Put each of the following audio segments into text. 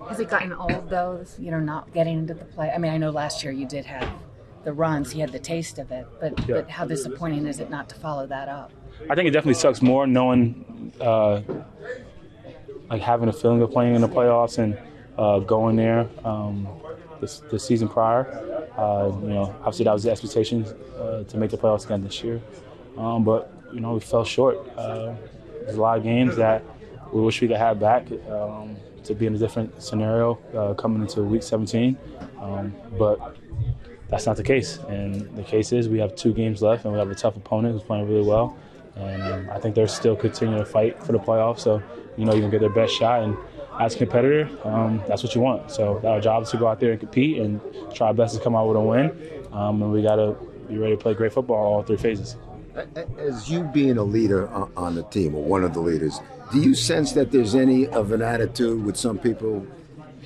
Has it gotten old, though, not getting into the play? I mean, I know last year you did have the runs, you had the taste of it, but how disappointing is it not to follow that up? I think it definitely sucks more knowing, like having a feeling of playing in the playoffs and going there the season prior. Obviously that was the expectation to make the playoffs again this year. But we fell short. There's a lot of games that we wish we could have back to be in a different scenario coming into week 17. But that's not the case. And the case is we have 2 games left and we have a tough opponent who's playing really well. And I think they're still continuing to fight for the playoffs. So, you can get their best shot. And as a competitor, that's what you want. So our job is to go out there and compete and try our best to come out with a win. And we got to be ready to play great football all 3 phases. As you being a leader on the team, or one of the leaders, do you sense that there's any of an attitude with some people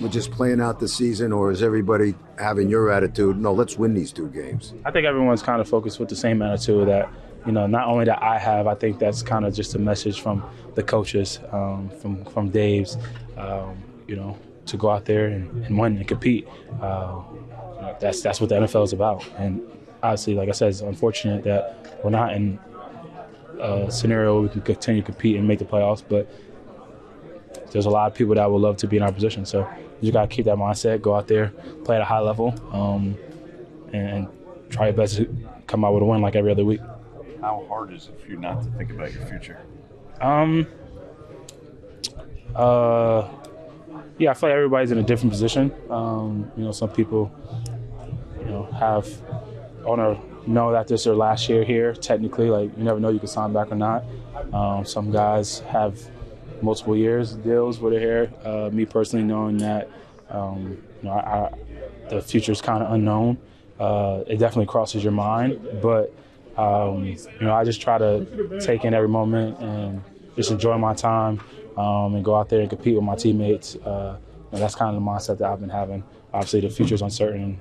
with just playing out the season, or is everybody having your attitude, no, let's win these 2 games? I think everyone's kind of focused with the same attitude that, not only that I have, I think that's kind of just a message from the coaches, from Dave's, to go out there and win and compete. That's what the NFL is about. And obviously, like I said, it's unfortunate that we're not in a scenario where we can continue to compete and make the playoffs, but there's a lot of people that would love to be in our position. So you got to keep that mindset, go out there, play at a high level, and try your best to come out with a win like every other week. How hard is it for you not to think about your future? I feel like everybody's in a different position. Some people, want to know that this is their last year here, technically. Like, you never know you can sign back or not. Some guys have multiple years deals where they're here. Me personally, knowing that, the future is kind of unknown. It definitely crosses your mind, but I just try to take in every moment and just enjoy my time and go out there and compete with my teammates. That's kind of the mindset that I've been having. Obviously, the future is uncertain.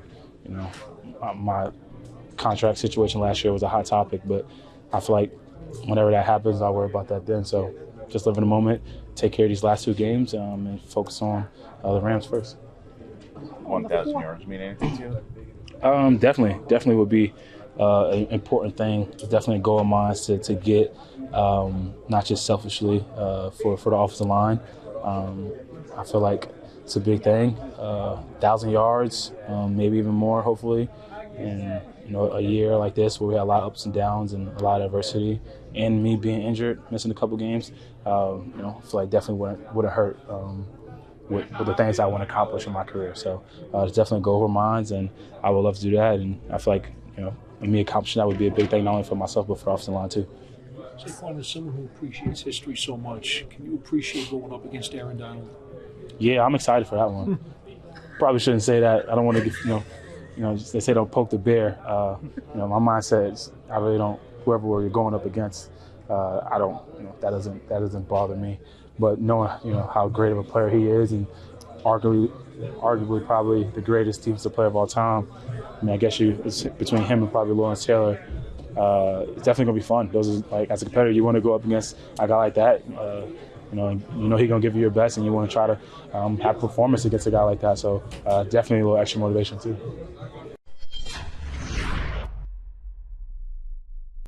My contract situation last year was a hot topic, but I feel like whenever that happens, I'll worry about that then. So just live in the moment, take care of these last 2 games, and focus on the Rams first. 1,000 yards mean anything to you? Definitely would be an important thing. It's definitely a goal of mine to get, not just selfishly for the offensive line. I feel like it's a big thing. 1,000 yards, maybe even more, hopefully. And a year like this where we had a lot of ups and downs and a lot of adversity, and me being injured, missing a couple games, I feel like definitely wouldn't hurt with the things I want to accomplish in my career. So it's definitely a goal of mine, and I would love to do that. And I feel like me accomplishing that would be a big thing, not only for myself but for the offensive line too. Saquon, as someone who appreciates history so much, can you appreciate going up against Aaron Donald? Yeah, I'm excited for that one. Probably shouldn't say that. I don't want to get they say don't poke the bear. My mindset is I really don't. Whoever you're going up against, I don't. That doesn't bother me. But knowing how great of a player he is, and arguably probably the greatest defensive player of all time. I mean, I guess it's between him and probably Lawrence Taylor. It's definitely gonna be fun. Those are, like, as a competitor, you want to go up against a guy like that. He's gonna give you your best, and you want to try to have performance against a guy like that. So definitely a little extra motivation too.